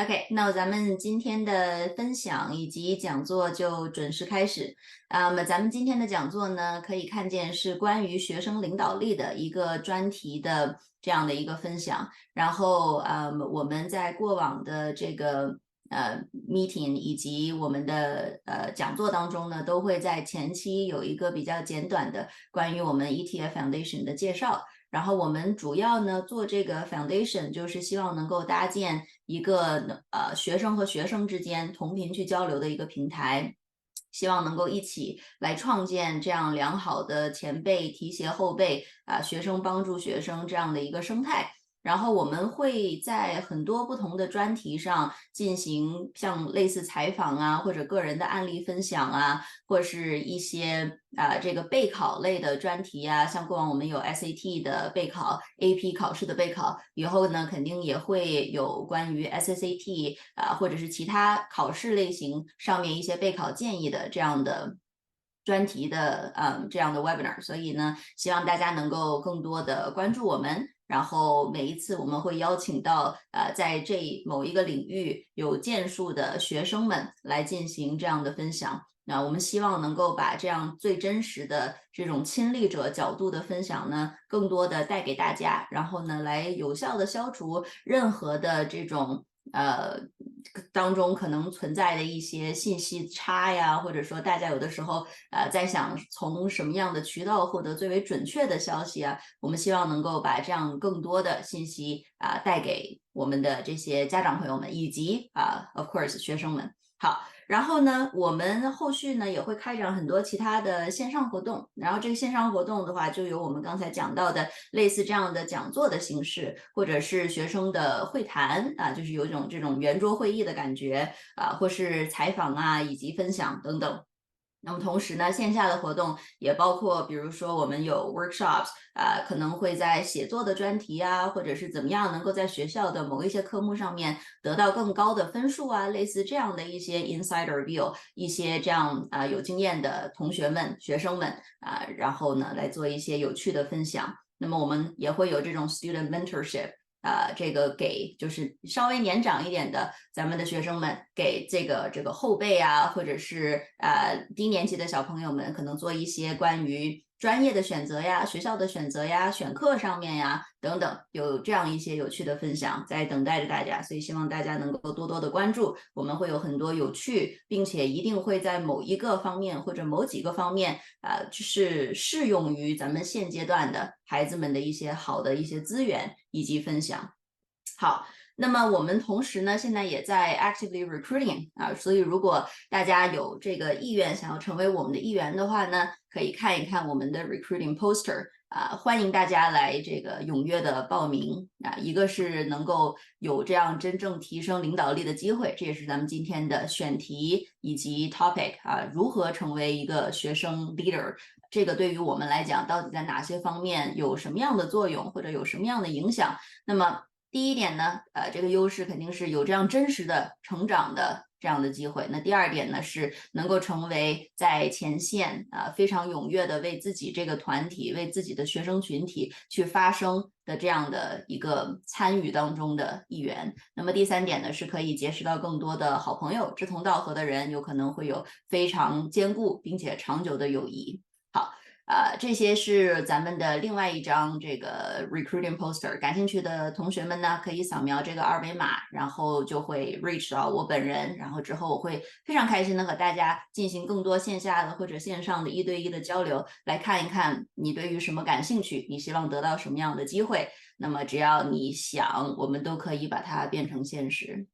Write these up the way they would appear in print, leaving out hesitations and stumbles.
OK，那咱们今天的分享以及讲座就准时开始。那么咱们今天的讲座呢，可以看见是关于学生领导力的一个专题的这样的一个分享。然后我们在过往的这个meeting 以及我们的讲座当中呢，都会在前期有一个比较简短的关于我们 ETF Foundation 的介绍。然后我们主要呢做这个 foundation，就是希望能够搭建一个学生和学生之间同频去交流的一个平台，希望能够一起来创建这样良好的前辈提携后辈学生帮助学生这样的一个生态。然后我们会在很多不同的专题上进行像类似采访啊，或者个人的案例分享啊，或是一些这个备考类的专题啊，像过往我们有 SAT 的备考、AP 考试的备考，以后呢肯定也会有关于 SSAT 或者是其他考试类型上面一些备考建议的这样的专题的这样的 webinar， 所以呢，希望大家能够更多的关注我们。然后每一次我们会邀请到在这某一个领域有建树的学生们来进行这样的分享。那我们希望能够把这样最真实的这种亲历者角度的分享呢，更多的带给大家，然后呢，来有效的消除任何的这种当中可能存在的一些信息差呀，或者说大家有的时候在想从什么样的渠道获得最为准确的消息啊，我们希望能够把这样更多的信息带给我们的这些家长朋友们以及of course 学生们。好，然后呢，我们后续呢也会开展很多其他的线上活动，然后这个线上活动的话，就有我们刚才讲到的类似这样的讲座的形式，或者是学生的会谈就是有一种这种圆桌会议的感觉或是采访以及分享等等。那么同时呢，线下的活动也包括，比如说我们有 workshops，可能会在写作的专题或者是怎么样能够在学校的某一些科目上面得到更高的分数类似这样的一些 insider view，一些这样有经验的同学们、学生们然后呢来做一些有趣的分享。那么我们也会有这种 student mentorship。这个给就是稍微年长一点的咱们的学生们，给这个后辈或者是低年级的小朋友们，可能做一些关于专业的选择学校的选择选课上面等等，有这样一些有趣的分享在等待着大家，所以希望大家能够多多的关注，我们会有很多有趣，并且一定会在某一个方面或者某几个方面就是适用于咱们现阶段的孩子们的一些好的一些资源以及分享。好，那么我们同时呢，现在也在 actively recruiting 所以如果大家有这个意愿想要成为我们的一员的话呢，可以看一看我们的 recruiting poster 欢迎大家来这个踊跃的报名一个是能够有这样真正提升领导力的机会，这也是咱们今天的选题以及 topic 如何成为一个学生 leader， 这个对于我们来讲到底在哪些方面有什么样的作用或者有什么样的影响。那么第一点呢，这个优势肯定是有这样真实的成长的这样的机会。那第二点呢，是能够成为在前线非常踊跃的为自己这个团体、为自己的学生群体去发声的这样的一个参与当中的一员。那么第三点呢，是可以结识到更多的好朋友，志同道合的人，有可能会有非常坚固并且长久的友谊。好。这些是咱们的另外一张这个 recruiting poster， 感兴趣的同学们呢，可以扫描这个二维码，然后就会 reach 到我本人，然后之后我会非常开心的和大家进行更多线下的或者线上的一对一的交流，来看一看你对于什么感兴趣，你希望得到什么样的机会，那么只要你想，我们都可以把它变成现实。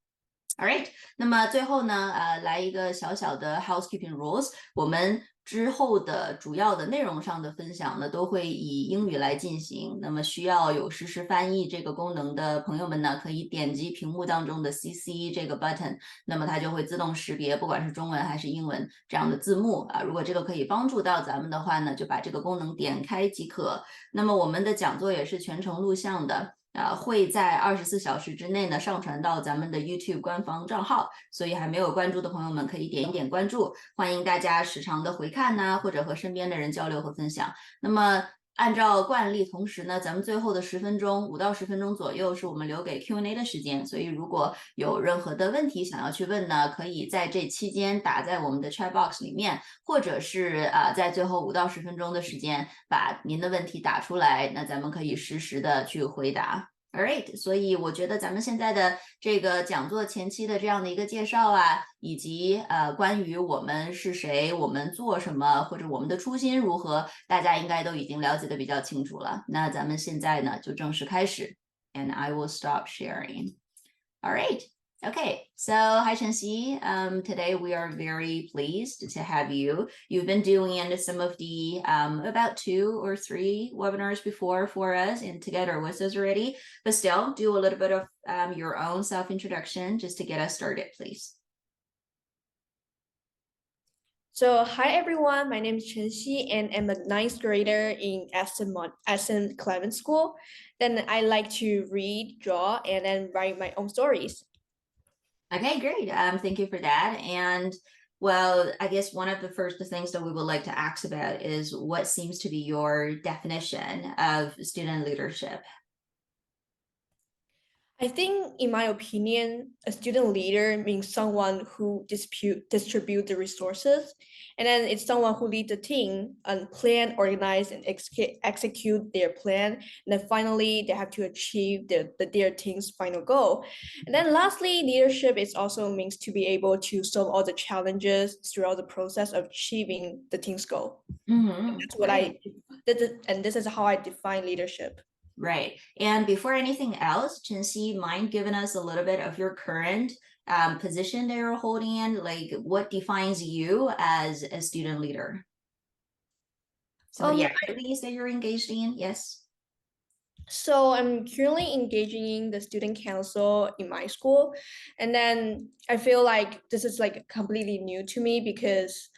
Alright， 那么最后呢，来一个小小的 housekeeping rules。我们之后的主要的内容上的分享呢，都会以英语来进行。那么需要有实时翻译这个功能的朋友们呢，可以点击屏幕当中的 CC 这个 button， 那么它就会自动识别，不管是中文还是英文这样的字幕如果这个可以帮助到咱们的话呢，就把这个功能点开即可。那么我们的讲座也是全程录像的。会在24小时之内呢上传到咱们的 YouTube 官方账号，所以还没有关注的朋友们可以点一点关注，欢迎大家时常的回看或者和身边的人交流和分享。那么按照惯例，同时呢，咱们最后的10分钟，5到10分钟左右是我们留给 Q&A 的时间。所以如果有任何的问题想要去问呢，可以在这期间打在我们的 chat box 里面，或者是在最后5到10分钟的时间把您的问题打出来，那咱们可以实时的去回答。All right，所以我觉得咱们现在的这个讲座前期的这样的一个介绍啊，以及关于我们是谁，我们做什么，或者我们的初心如何，大家应该都已经了解的比较清楚了。那咱们现在呢就正式开始 ，and I will stop sharing. All right. Okay, so hi Chenxi. Today we are very pleased to have you. You've been doing some of the about 2 or 3 webinars before for us and together with us already, but still do a little bit of your own self-introduction just to get us started, please. So hi everyone, my name is Chenxi and I'm a 9th grader in Aston Clement School. Then I like to read, draw, and then write my own stories. Okay, great. Thank you for that. And well, I guess one of the first things that we would like to ask about is what seems to be your definition of student leadership? I think, in my opinion, a student leader means someone who distribute the resources, and then it's someone who leads the team and plan, organize, and execute their plan. And then finally, they have to achieve their team's final goal. And then lastly, leadership is also means to be able to solve all the challenges throughout the process of achieving the team's goal. Mm-hmm. That's what this is how I define leadership. Right. And before anything else, Chenxi, mind giving us a little bit of your current position that you're holding, like what defines you as a student leader? Some of the activities that you're engaged in, yes. So I'm currently engaging in the student council in my school, and then I feel like this is like completely new to me because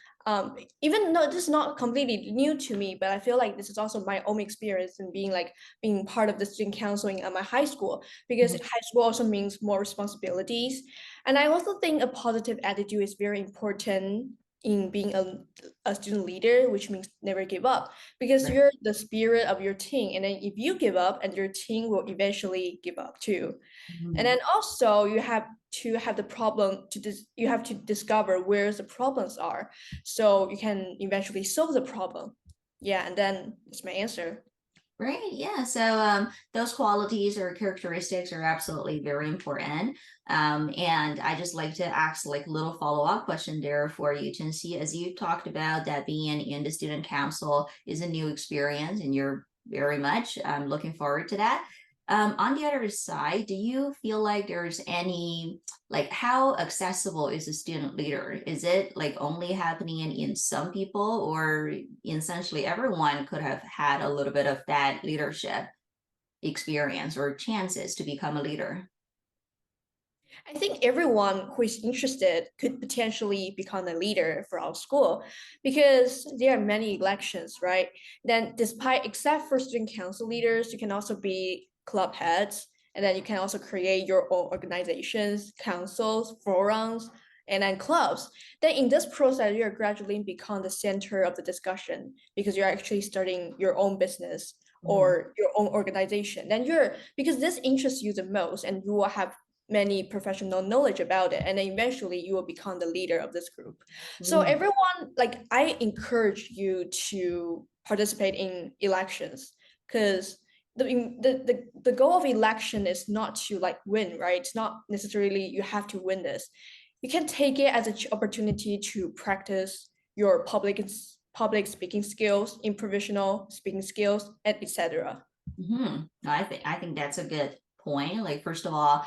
even though this is not completely new to me, but I feel like this is also my own experience in being part of the student council at my high school, because high school also means more responsibilities. And I also think a positive attitude is very important in being a student leader, which means never give up, because Right. you're the spirit of your team, and then if you give up, and your team will eventually give up too. And then also you have to have the problem you have to discover where the problems are, so you can eventually solve the problem. Yeah, and then that's my answer. Right. Yeah. So those qualities or characteristics are absolutely very important. And I just like to ask like a little follow-up question there for you, Chenxi, as you talked about that being in the student council is a new experience and you're very much looking forward to that. On the other side, do you feel like there's any, like how accessible is a student leader? Is it like only happening in some people, or essentially everyone could have had a little bit of that leadership experience or chances to become a leader? I think everyone who is interested could potentially become a leader for our school, because there are many elections, right? Then except for student council leaders, you can also be club heads, and then you can also create your own organizations, councils, forums, and then clubs. Then in this process, you're gradually become the center of the discussion, because you're actually starting your own business or your own organization. Then because this interests you the most, and you will have many professional knowledge about it, and then eventually you will become the leader of this group. So everyone, like, I encourage you to participate in elections, because the goal of election is not to like win, right? It's not necessarily you have to win this. You can take it as an opportunity to practice your public speaking skills, improvisational speaking skills, and etc. I think that's a good point. Like, first of all,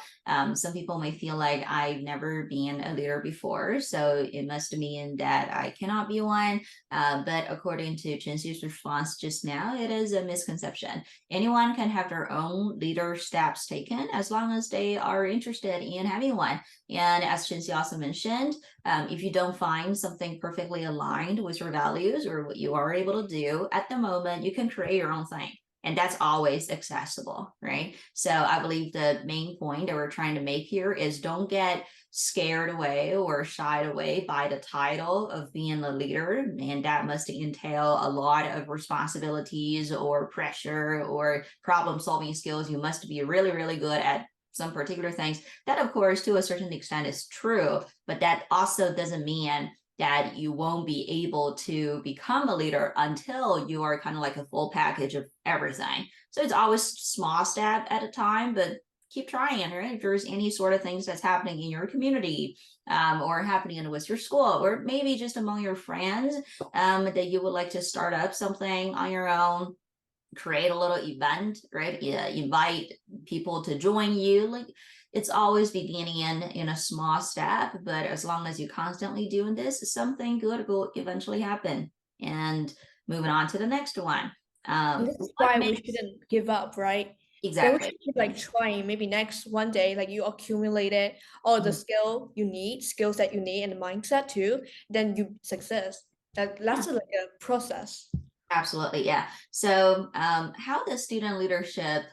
some people may feel like I've never been a leader before, so it must mean that I cannot be one. But according to Chenxi's response just now, it is a misconception. Anyone can have their own leader steps taken as long as they are interested in having one. And as Chenxi also mentioned, if you don't find something perfectly aligned with your values or what you are able to do at the moment, you can create your own thing. and that's always accessible, right? So I believe the main point that we're trying to make here is don't get scared away or shied away by the title of being a leader, and that must entail a lot of responsibilities or pressure or problem solving skills. You must be really, really good at some particular things. That, of course, to a certain extent is true, but that also doesn't mean that you won't be able to become a leader until you are kind of like a full package of everything. So it's always small step at a time, but keep trying, right? If there's any sort of things that's happening in your community, or happening with your school, or maybe just among your friends, that you would like to start up something on your own, create a little event, right? Yeah, invite people to join you. Like, it's always beginning in a small step, but as long as you're constantly doing this, something good will eventually happen. And moving on to the next one. And this is What why we makes shouldn't give up, right? Then we exactly. should keep like trying. Maybe next one day, like you accumulated all the Mhm. skills that you need, and the mindset too. Then you success. That's Yeah, like a process. absolutely. Yeah. So, how does student leadership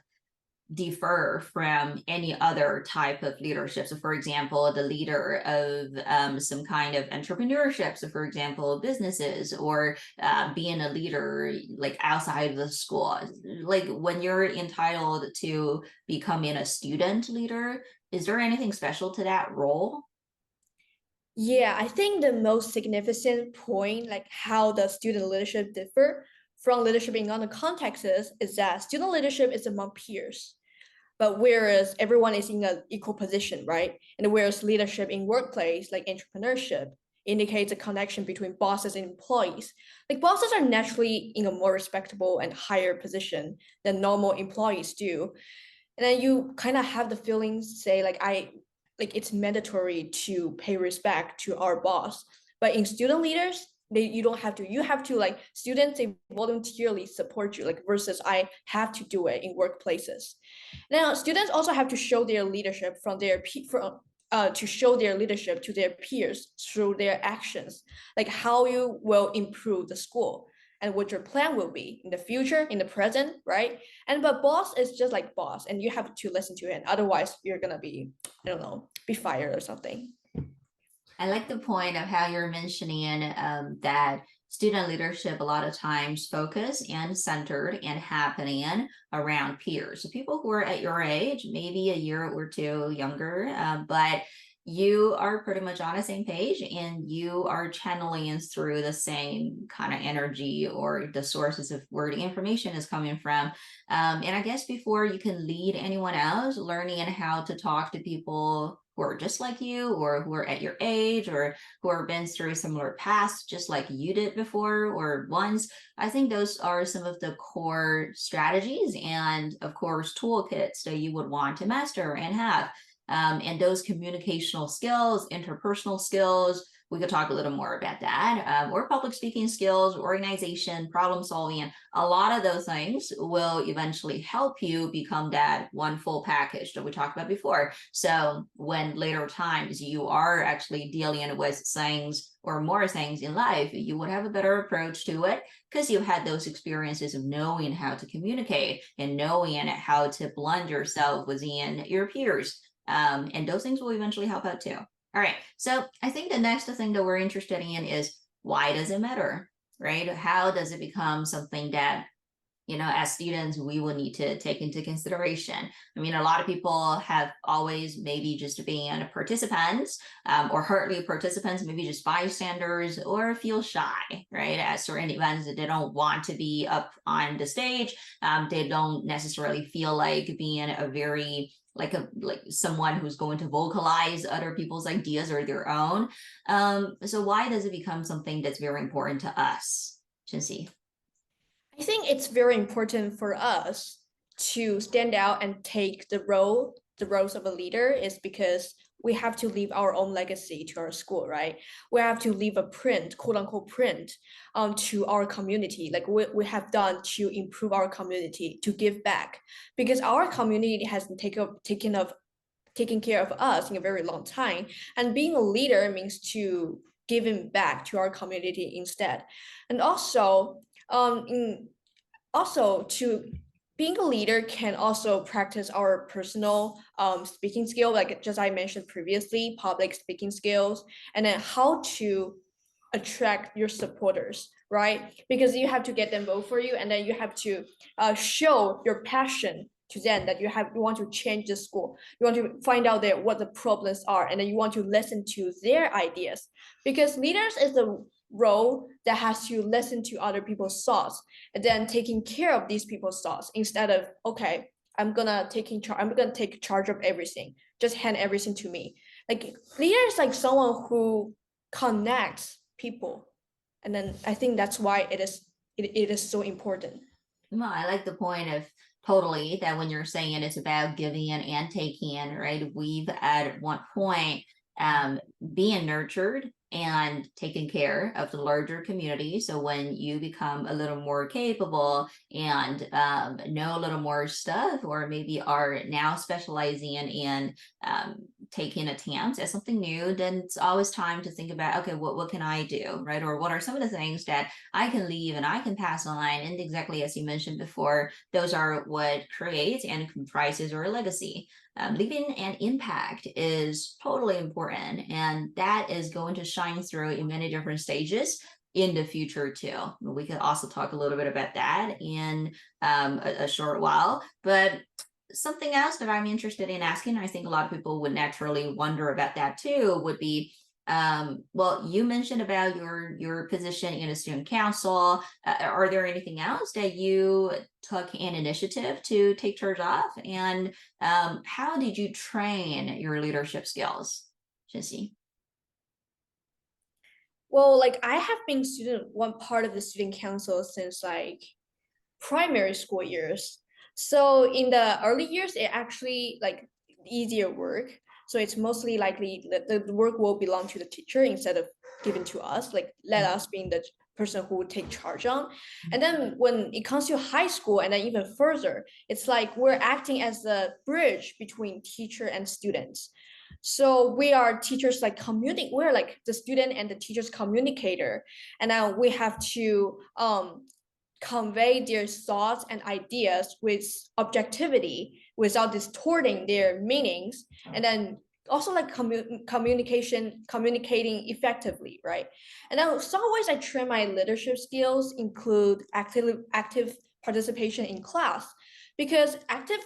differ from any other type of leadership? So, for example, the leader of some kind of entrepreneurship. So, for example, businesses, or being a leader like outside of the school. Like when you're entitled to becoming a student leader, is there anything special to that role? Yeah, I think the most significant point, like how the student leadership differ from leadership in other contexts, is that student leadership is among peers. But whereas everyone is in an equal position, right? And whereas leadership in workplace, like entrepreneurship, indicates a connection between bosses and employees. Like bosses are naturally in a more respectable and higher position than normal employees do. And then you kind of have the feelings say like it's mandatory to pay respect to our boss. But in student leaders, you don't have to. You have to, like, students, they voluntarily support you, like versus I have to do it in workplaces. Now, students also have to show their leadership to show their leadership to their peers through their actions, like how you will improve the school and what your plan will be in the future, in the present, right? And but boss is just like boss, and you have to listen to it. Otherwise, you're gonna be, I don't know, be fired or something. I like the point of how you're mentioning that student leadership a lot of times focus and centered and happening around peers. So people who are at your age, maybe a year or two younger, but you are pretty much on the same page and you are channeling through the same kind of energy or the sources of where the information is coming from. And I guess before you can lead anyone else, learning how to talk to people who are just like you, or who are at your age, or who have been through similar paths just like you did before or once. I think those are some of the core strategies and, of course, toolkits that you would want to master and have. And those communicational skills, interpersonal skills, we could talk a little more about that, or public speaking skills, organization, problem solving. A lot of those things will eventually help you become that one full package that we talked about before. So when later times you are actually dealing with things or more things in life, you would have a better approach to it because you've had those experiences of knowing how to communicate and knowing how to blend yourself within your peers. And those things will eventually help out too. All right. So I think the next thing that we're interested in is, why does it matter? Right? How does it become something that, as students, we will need to take into consideration? I mean, a lot of people have always maybe just been participants, or hardly participants, maybe just bystanders, or feel shy, right? At certain events that they don't want to be up on the stage. They don't necessarily feel like being a very like someone who's going to vocalize other people's ideas or their own. So why does it become something that's very important to us, Chenxi? I think it's very important for us to stand out and take the roles of a leader, is because we have to leave our own legacy to our school, right? We have to leave a print, quote unquote print, to our community, like we have done to improve our community, to give back, because our community has taken care of us in a very long time. And being a leader means to giving back to our community instead. And also, in also to being a leader can also practice our personal speaking skill, like just I mentioned previously, public speaking skills, and then how to attract your supporters, right? Because you have to get them vote for you, and then you have to show your passion to them that you want to change the school. You want to find out what the problems are, and then you want to listen to their ideas. Because leaders is the role that has to listen to other people's thoughts and then taking care of these people's thoughts instead of, okay, I'm gonna take charge of everything. Just hand everything to me. Like leader is like someone who connects people, and then I think that's why it is so important. Well, I like the point of totally that when you're saying it's about giving and taking, right? We've at one point being nurtured and taken care of the larger community. So when you become a little more capable and know a little more stuff, or maybe are now specializing in taking attempts at something new, then it's always time to think about, okay, what can I do, right? Or what are some of the things that I can leave and I can pass on. And exactly as you mentioned before, those are what creates and comprises your legacy. Leaving an impact is totally important, and that is going to shine through in many different stages in the future too. We could also talk a little bit about that in a short while, but something else that I'm interested in asking, I think a lot of people would naturally wonder about that too, would be well, you mentioned about your position in a student council. Are there anything else that you took an initiative to take charge of? And how did you train your leadership skills, Chenxi? Well, like I have been one part of the student council since like primary school years. So in the early years, it actually like easier work. So it's mostly likely that the work will belong to the teacher instead of given to us, like let us being the person who would take charge on. And then when it comes to high school and then even further, it's like we're acting as the bridge between teacher and students. So we are teachers like we're like the student and the teacher's communicator. And now we have to convey their thoughts and ideas with objectivity without distorting their meanings, and then also like communicating effectively, right? And then some ways I train my leadership skills include active participation in class, because active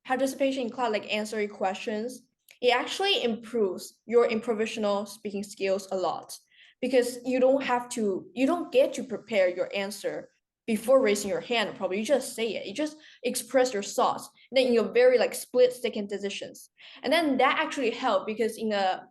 participation in class, like answering questions, it actually improves your improvisational speaking skills a lot, because you don't get to prepare your answer before raising your hand. Probably you just say it, you just express your thoughts, and then in your very like split-second decisions, and then that actually help, because in a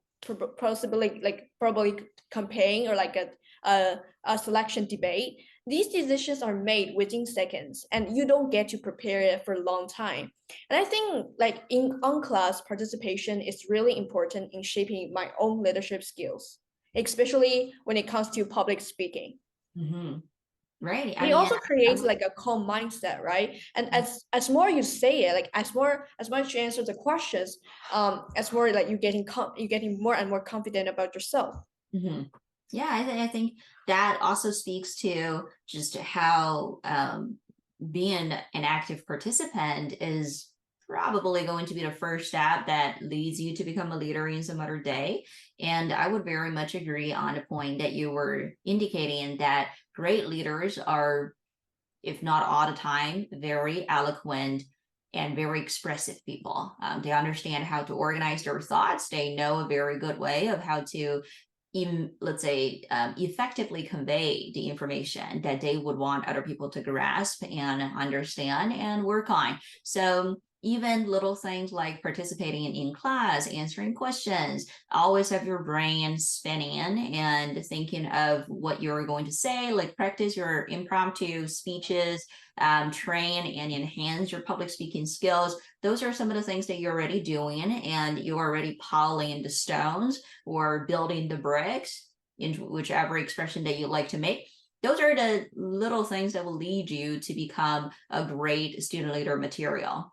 possibly like probably campaign or like a selection debate, these decisions are made within seconds and you don't get to prepare it for a long time. And I think like in on class participation is really important in shaping my own leadership skills, especially when it comes to public speaking. Mm-hmm. Right. I And it mean, also creates like a calm mindset, right? And as more you say it, like as much you answer the questions, as more like you getting more and more confident about yourself. mhm. Yeah, I think that also speaks to just how being an active participant is probably going to be the first step that leads you to become a leader in some other day. And I would very much agree on the point that you were indicating that great leaders are, if not all the time, very eloquent and very expressive people. They understand how to organize their thoughts. They know a very good way of how to even, let's say, effectively convey the information that they would want other people to grasp and understand and work on. So even little things like participating in class, answering questions, always have your brain spinning and thinking of what you're going to say, like practice your impromptu speeches, train and enhance your public speaking skills. Those are some of the things that you're already doing, and you're already piling the stones or building the bricks, in whichever expression that you like to make. Those are the little things that will lead you to become a great student leader material.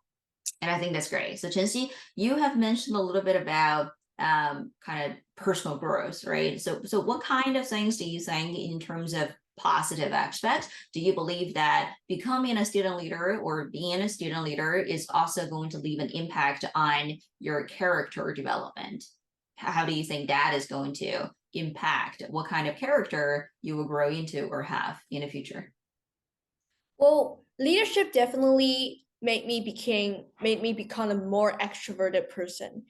And I think that's great. So Chenxi, you have mentioned a little bit about kind of personal growth, right? So what kind of things do you think in terms of positive aspects, do you believe that becoming a student leader or being a student leader is also going to leave an impact on your character development? How do you think that is going to impact what kind of character you will grow into or have in the future? Well, leadership definitely made me become a more extroverted person.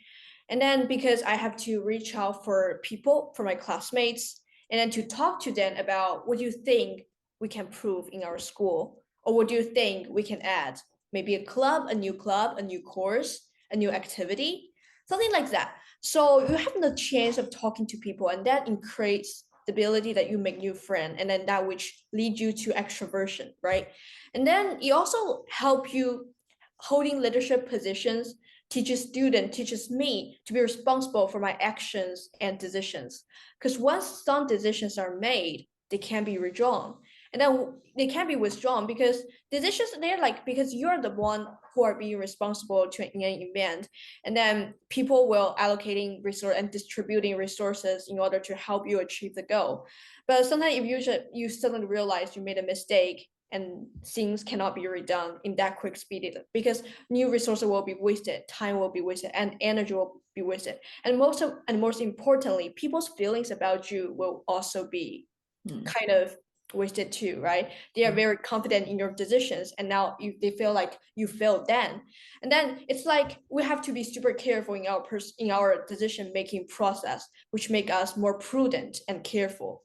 And then because I have to reach out for people, for my classmates, and then to talk to them about what do you think we can prove in our school, or what do you think we can add? Maybe a club, a new course, a new activity, something like that. So you have the chance of talking to people, and that increases the ability that you make new friends, and then that which lead you to extroversion, right? And then it also help you holding leadership positions teaches me to be responsible for my actions and decisions. Because once some decisions are made, they can be withdrawn. And then they can be withdrawn because decisions they're like because you're the one who are being responsible to an event. And then people will allocating resource and distributing resources in order to help you achieve the goal. But sometimes if you suddenly realize you made a mistake and things cannot be redone in that quick speed because new resources will be wasted, time will be wasted, and energy will be wasted. And most importantly, people's feelings about you will also be kind of wasted too, right? They are very confident in your decisions, and now they feel like you failed then. And then it's like we have to be super careful in our decision making process, which make us more prudent and careful.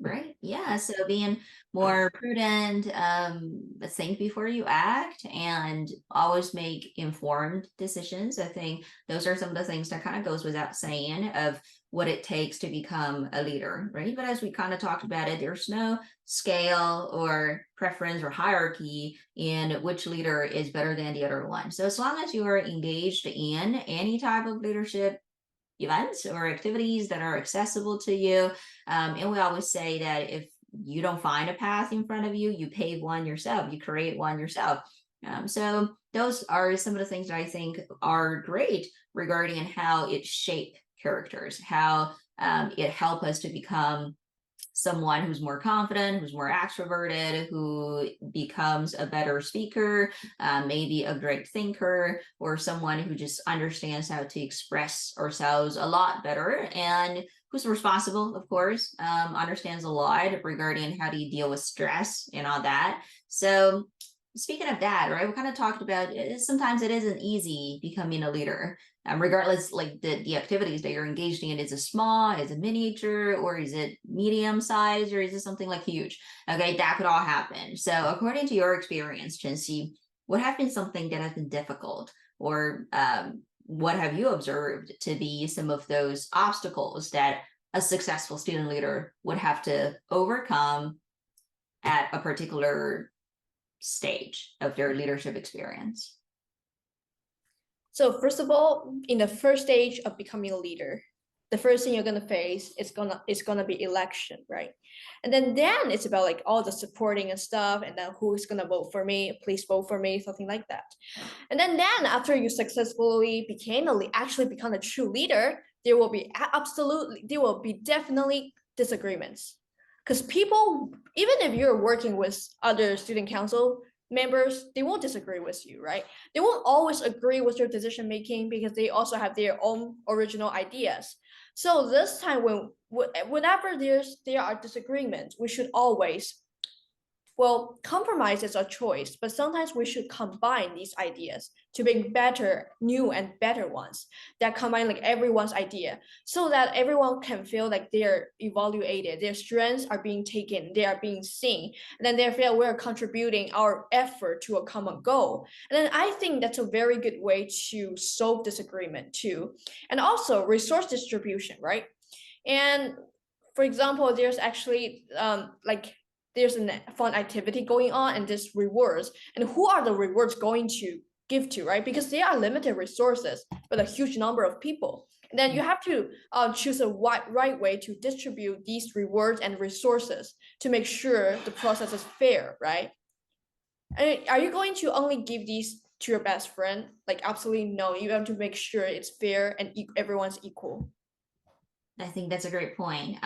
Right. Yeah. So being more prudent, think before you act and always make informed decisions. I think those are some of the things that kind of goes without saying of what it takes to become a leader, right? But as we kind of talked about it, there's no scale or preference or hierarchy in which leader is better than the other one. So as long as you are engaged in any type of leadership events or activities that are accessible to you. And we always say that if you don't find a path in front of you, you pave one yourself, you create one yourself. So those are some of the things that I think are great regarding how it shape characters, how it help us to become someone who's more confident, who's more extroverted, who becomes a better speaker, maybe a great thinker, or someone who just understands how to express ourselves a lot better and who's responsible, of course, understands a lot regarding how do you deal with stress and all that. So speaking of that, right, we kind of talked about sometimes it isn't easy becoming a leader. Regardless, like the activities that you're engaged in, is it small, is it miniature, or is it medium size, or is it something like huge? Okay, that could all happen. So according to your experience, Chenxi, what have been something that has been difficult, or what have you observed to be some of those obstacles that a successful student leader would have to overcome at a particular stage of their leadership experience? So first of all, in the first stage of becoming a leader, the first thing you're gonna face is gonna be election, right? And then it's about like all the supporting and stuff, and then who's gonna vote for me, please vote for me, something like that. And then after you successfully actually become a true leader, there will be definitely disagreements. Because people, even if you're working with other student council members, they won't disagree with you, right? They won't always agree with your decision making because they also have their own original ideas. So this time whenever there are disagreements, we should always well, compromise is a choice, but sometimes we should combine these ideas to make better, new and better ones that combine like everyone's idea so that everyone can feel like they're evaluated, their strengths are being taken, they are being seen, and then they feel we're contributing our effort to a common goal. And then I think that's a very good way to solve disagreement too. And also resource distribution, right? And for example, there's actually like there's a fun activity going on and there's rewards, and who are the rewards going to give to, right? Because they are limited resources but a huge number of people, and then you have to choose a right way to distribute these rewards and resources to make sure the process is fair, right? And are you going to only give these to your best friend? Like absolutely no, you have to make sure it's fair and everyone's equal. I think that's a great point.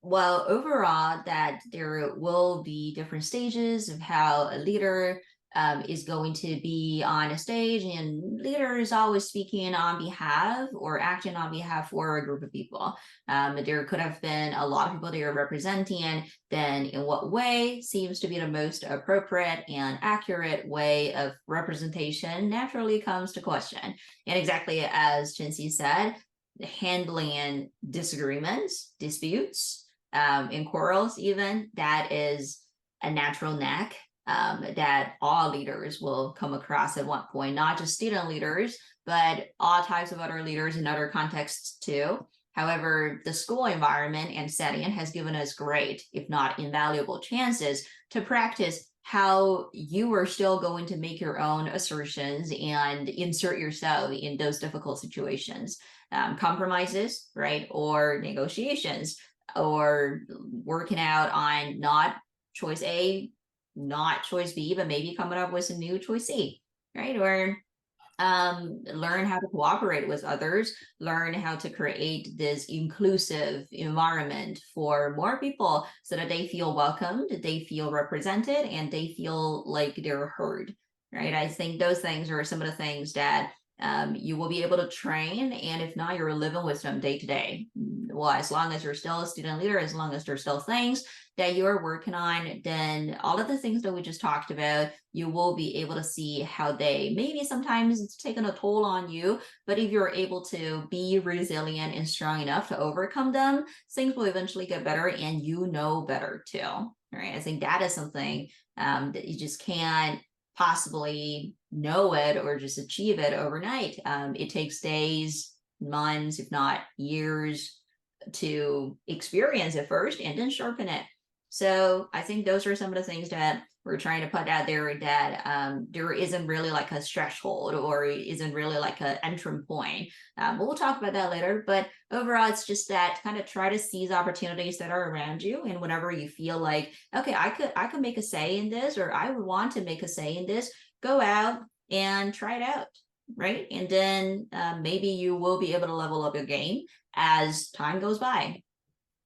Well, overall, that there will be different stages of how a leader is going to be on a stage, and leader is always speaking on behalf or acting on behalf for a group of people. There could have been a lot of people that you're representing, then in what way seems to be the most appropriate and accurate way of representation naturally comes to question. And exactly as Chenxi said, handling disagreements, disputes, in quarrels, even that is a natural knack that all leaders will come across at one point, not just student leaders, but all types of other leaders in other contexts too. However, the school environment and setting has given us great, if not invaluable, chances to practice how you are still going to make your own assertions and insert yourself in those difficult situations, compromises, right, or negotiations, or working out on not choice A, not choice B, but maybe coming up with some new choice C, right? Or learn how to cooperate with others, learn how to create this inclusive environment for more people so that they feel welcomed, they feel represented, and they feel like they're heard, right? I think those things are some of the things that you will be able to train, and if not, you're living with them day to day. Well, as long as you're still a student leader, as long as there's still things that you're working on, then all of the things that we just talked about, you will be able to see how they maybe sometimes it's taken a toll on you, but if you're able to be resilient and strong enough to overcome them, things will eventually get better, and you know better too. Right? I think that is something that you just can't possibly know it or just achieve it overnight. It takes days, months, if not years, to experience it first and then sharpen it. So I think those are some of the things that we're trying to put out there, that there isn't really like a threshold or isn't really like an entry point. But we'll talk about that later. But overall, it's just that kind of try to seize opportunities that are around you, and whenever you feel like, okay, I could make a say in this, or I would want to make a say in this, go out and try it out, right? And then maybe you will be able to level up your game as time goes by,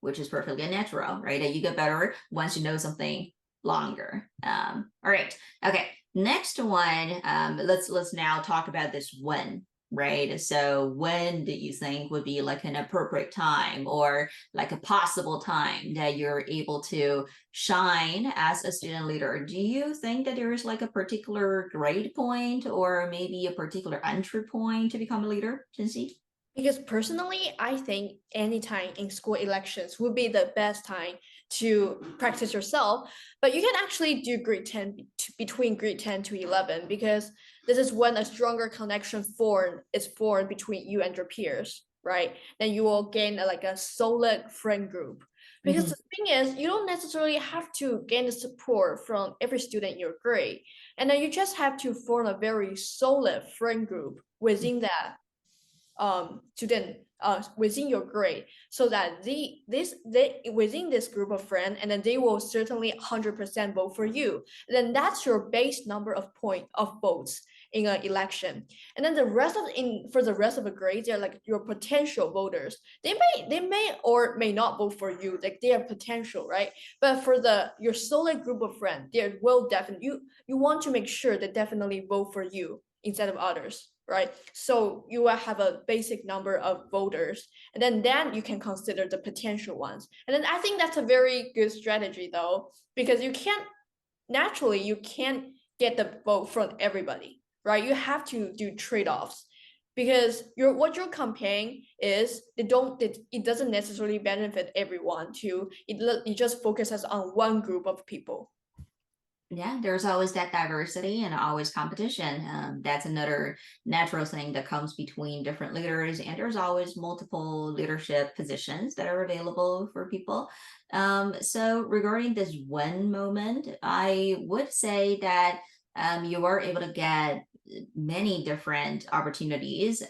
which is perfectly natural, right? That you get better once you know something longer. All right, okay. Next one, let's now talk about this when, right? So when do you think would be like an appropriate time, or like a possible time that you're able to shine as a student leader? Do you think that there is like a particular grade point or maybe a particular entry point to become a leader, Chenxi? Because personally, I think any time in school elections would be the best time to practice yourself. But you can actually do grade 10 between grade 10 to 11, because this is when a stronger connection is formed between you and your peers, right? Then you will gain like a solid friend group. Because Mm-hmm. the thing is, you don't necessarily have to gain the support from every student in your grade. And then you just have to form a very solid friend group within that student within your grade, so that they within this group of friends, and then they will certainly 100% vote for you. Then that's your base number of point of votes in an election. And then the rest of in for the rest of the grade, they're like your potential voters. They may or may not vote for you, like they are potential, right? But for the your solid group of friends, they will definitely, you want to make sure they definitely vote for you instead of others, right? So you will have a basic number of voters, and then you can consider the potential ones. And then I think that's a very good strategy though, because you can't get the vote from everybody, right? You have to do trade-offs, because what you're comparing is it doesn't necessarily benefit everyone too. It just focuses on one group of people. Yeah, there's always that diversity and always competition. That's another natural thing that comes between different leaders, and there's always multiple leadership positions that are available for people. So regarding this one moment, I would say that you are able to get many different opportunities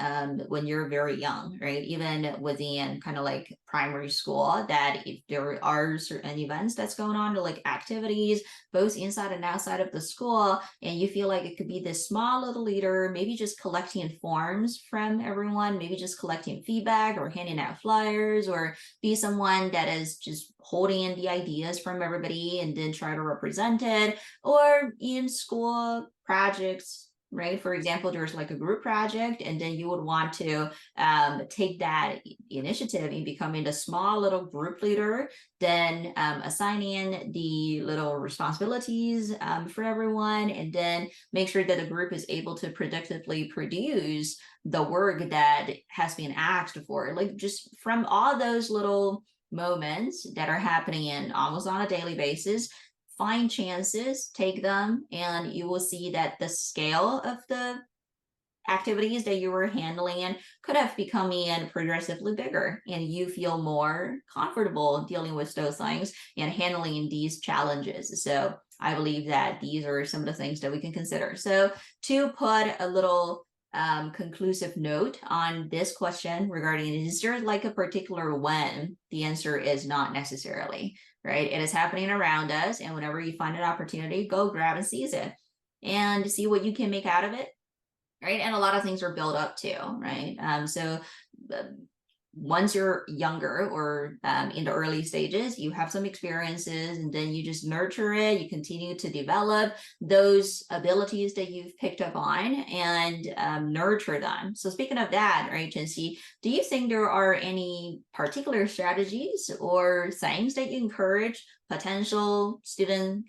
when you're very young, right? Even within kind of like primary school, that if there are certain events that's going on, or like activities both inside and outside of the school, and you feel like it could be this small little leader, maybe just collecting forms from everyone, maybe just collecting feedback or handing out flyers, or be someone that is just holding in the ideas from everybody and then try to represent it, or in school projects, right? For example, there's like a group project, and then you would want to take that initiative in becoming a small little group leader, then assigning the little responsibilities for everyone, and then make sure that the group is able to productively produce the work that has been asked for. Like just from all those little moments that are happening in almost on a daily basis, find chances, take them, and you will see that the scale of the activities that you were handling could have become progressively bigger, and you feel more comfortable dealing with those things and handling these challenges. So I believe that these are some of the things that we can consider. So to put a little conclusive note on this question regarding, is there like a particular when? The answer is not necessarily, right? It is happening around us, and whenever you find an opportunity, go grab and seize it and see what you can make out of it, right? And a lot of things are built up too, right? So uh, once you're younger or in the early stages, you have some experiences, and then you just nurture it. You continue to develop those abilities that you've picked up on and nurture them. So speaking of that, right, Chenxi, do you think there are any particular strategies or things that you encourage potential student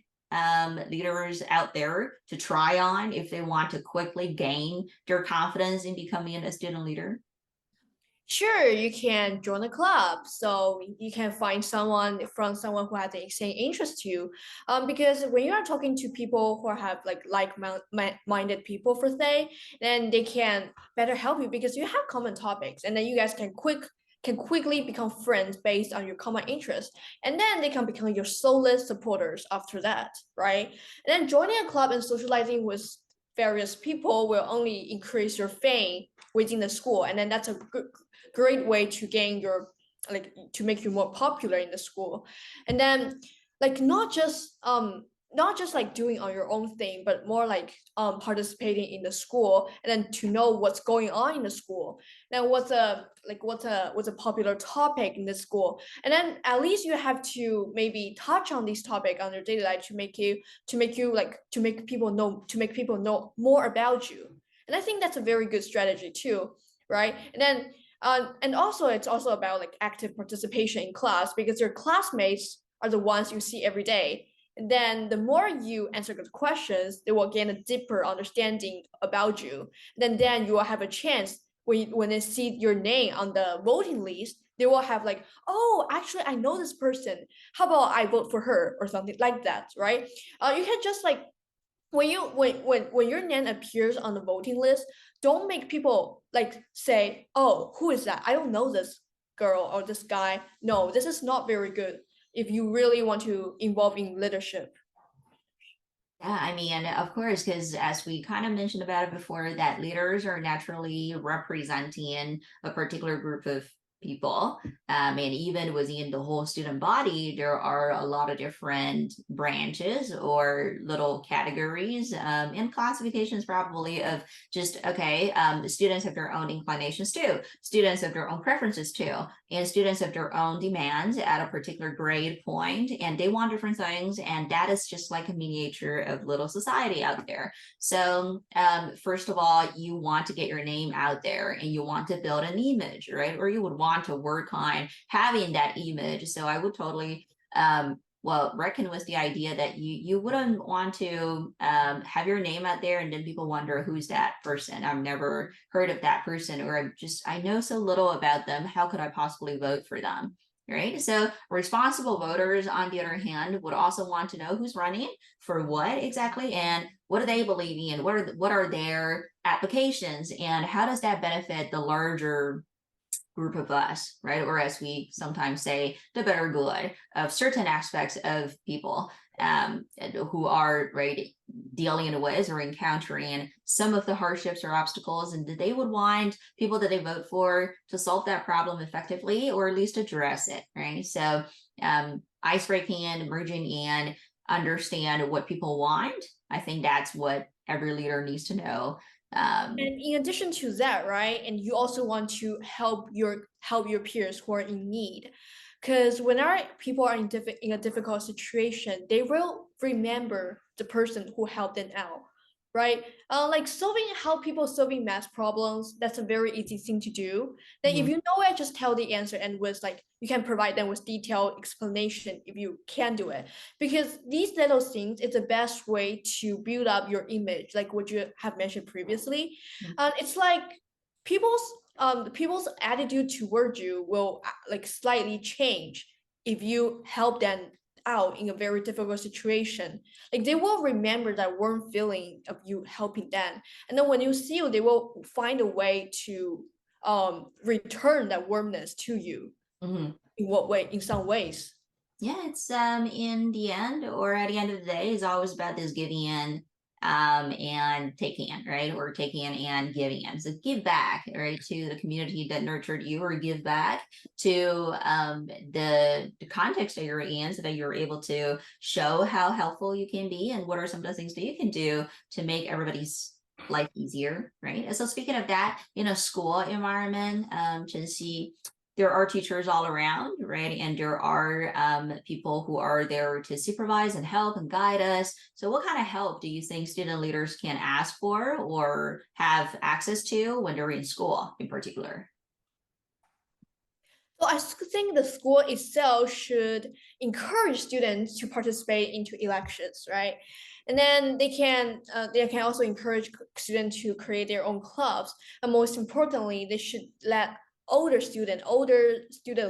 leaders out there to try on if they want to quickly gain their confidence in becoming a student leader? Sure, you can join a club. So you can find someone who has the same interest to you. Because when you are talking to people who have like-minded people for say, then they can better help you because you have common topics, and then you guys can quickly become friends based on your common interest, and then they can become your soulless supporters after that, right? And then joining a club and socializing with various people will only increase your fame within the school, and then that's a great way to gain your like to make you more popular in the school. And then like not just like doing on your own thing, but more like participating in the school, and then to know what's going on in the school, then what's a popular topic in the school, and then at least you have to maybe touch on this topic on your daily life to make people know more about you. And I think that's a very good strategy too, right? And then and also it's also about like active participation in class, because your classmates are the ones you see every day. And then the more you answer good questions, they will gain a deeper understanding about you. Then you will have a chance when they see your name on the voting list, they will have like, oh, actually I know this person. How about I vote for her or something like that, right? You can just like when your name appears on the voting list, don't make people like say, oh, who is that? I don't know this girl or this guy. No, this is not very good if you really want to involve in leadership. Yeah, I mean, of course, because as we kind of mentioned about it before, that leaders are naturally representing a particular group of people. And even within the whole student body, there are a lot of different branches or little categories and classifications, probably, of just, okay, students have their own inclinations too, students have their own preferences too, and students have their own demands at a particular grade point, and they want different things, and that is just like a miniature of little society out there. So first of all, you want to get your name out there, and you want to build an image, right? Or you would want to work on having that image. So I would totally well, reckon with the idea that you wouldn't want to have your name out there and then people wonder, who's that person? I've never heard of that person, or I know so little about them. How could I possibly vote for them? Right. So responsible voters, on the other hand, would also want to know who's running for what exactly, and what do they believe in? What are their applications, and how does that benefit the larger group of us, right? Or as we sometimes say, the better good of certain aspects of people who are, right, dealing with or encountering some of the hardships or obstacles, and that they would want people that they vote for to solve that problem effectively, or at least address it, right? So ice breaking in, merging in, understand what people want. I think that's what every leader needs to know. And in addition to that, right, and you also want to help your peers who are in need, Because when our people are in a difficult situation, they will remember the person who helped them out, right? Like help people solving math problems, that's a very easy thing to do. Then if Mhm. you know it, just tell the answer, and with like you can provide them with detailed explanation if you can do it. Because these little things, it's the best way to build up your image, like what you have mentioned previously. Mhm. It's like people's attitude toward you will like slightly change if you help them out in a very difficult situation. Like they will remember that warm feeling of you helping them, and then when you see you, they will find a way to return that warmness to you. Mhm. In what way? In some ways. Yeah, it's in the end, or at the end of the day, it's always about this giving in and taking in, right? Or taking in and giving in. So give back, right, to the community that nurtured you, or give back to the context that you're in, so that you're able to show how helpful you can be and what are some of the things that you can do to make everybody's life easier, right? And so speaking of that, in a school environment, Chenxi, there are teachers all around, right? And there are people who are there to supervise and help and guide us. So what kind of help do you think student leaders can ask for or have access to when they're in school in particular? So I think the school itself should encourage students to participate into elections, right? And then they can also encourage students to create their own clubs. And most importantly, they should let older student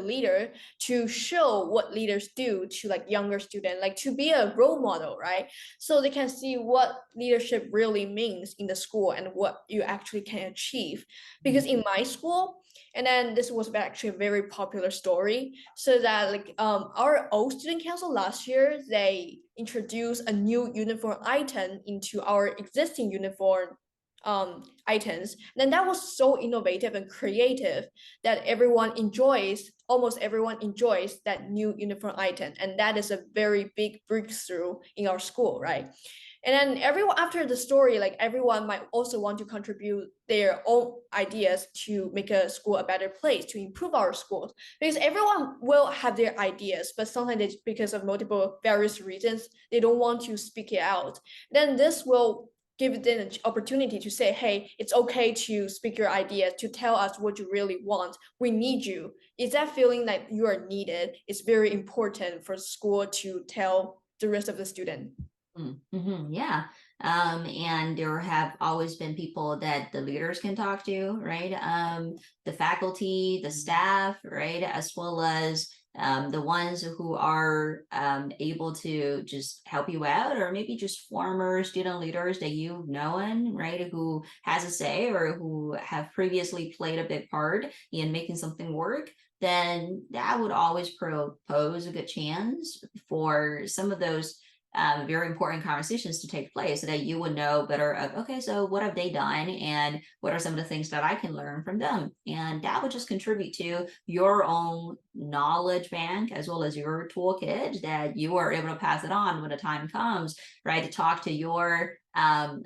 leader to show what leaders do to like younger student, like to be a role model, right? So they can see what leadership really means in the school and what you actually can achieve. Because in my school, and then this was actually a very popular story. So that like our old student council last year, they introduced a new uniform item into our existing uniform items. And then that was so innovative and creative that almost everyone enjoys that new uniform item. And that is a very big breakthrough in our school, right? And then everyone after the story, like everyone might also want to contribute their own ideas to make a school a better place, to improve our schools, because everyone will have their ideas, but sometimes they, because of multiple various reasons, they don't want to speak it out. Then this will give them an opportunity to say, hey, it's okay to speak your ideas, to tell us what you really want. We need you. Is that feeling that you are needed? It's very important for school to tell the rest of the student. Mm-hmm, yeah. And there have always been people that the leaders can talk to, right? The faculty, the staff, right? As well as the ones who are able to just help you out, or maybe just former student leaders that you've known, right? Who has a say or who have previously played a big part in making something work. Then that would always pose a good chance for some of those very important conversations to take place, so that you would know better of, okay, so what have they done and what are some of the things that I can learn from them, and that would just contribute to your own knowledge bank as well as your toolkit, that you are able to pass it on when the time comes, right, to talk to your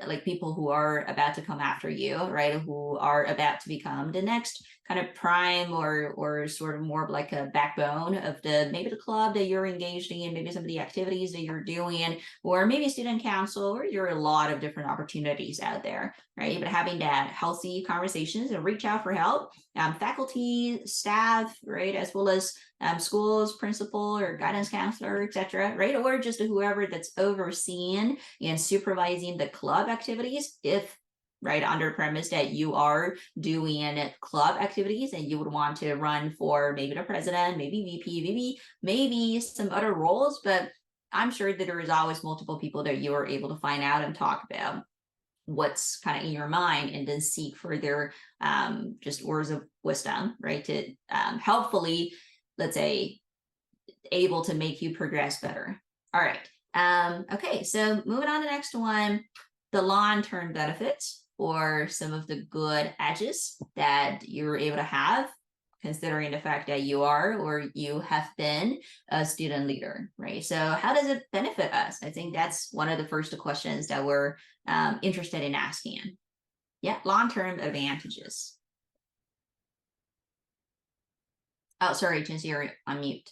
like people who are about to come after you, right, who are about to become the next kind of prime or sort of more of like a backbone of the maybe the club that you're engaged in, maybe some of the activities that you're doing, or maybe student council, or you're a lot of different opportunities out there, right? But having that healthy conversations and reach out for help, faculty, staff, right, as well as schools, principal or guidance counselor, etc., right, or just whoever that's overseeing and supervising the club activities, if right under premise that you are doing club activities and you would want to run for maybe the president, maybe VP, maybe some other roles. But I'm sure that there is always multiple people that you are able to find out and talk about what's kind of in your mind, and then seek further just words of wisdom, right, to helpfully, let's say, able to make you progress better. All right. Okay, so moving on to the next one, the long-term benefits or some of the good edges that you're able to have, considering the fact that you are or you have been a student leader, right? So how does it benefit us? I think that's one of the first questions that we're interested in asking. Yeah, long-term advantages. Oh, sorry, Chenxi, you're on mute.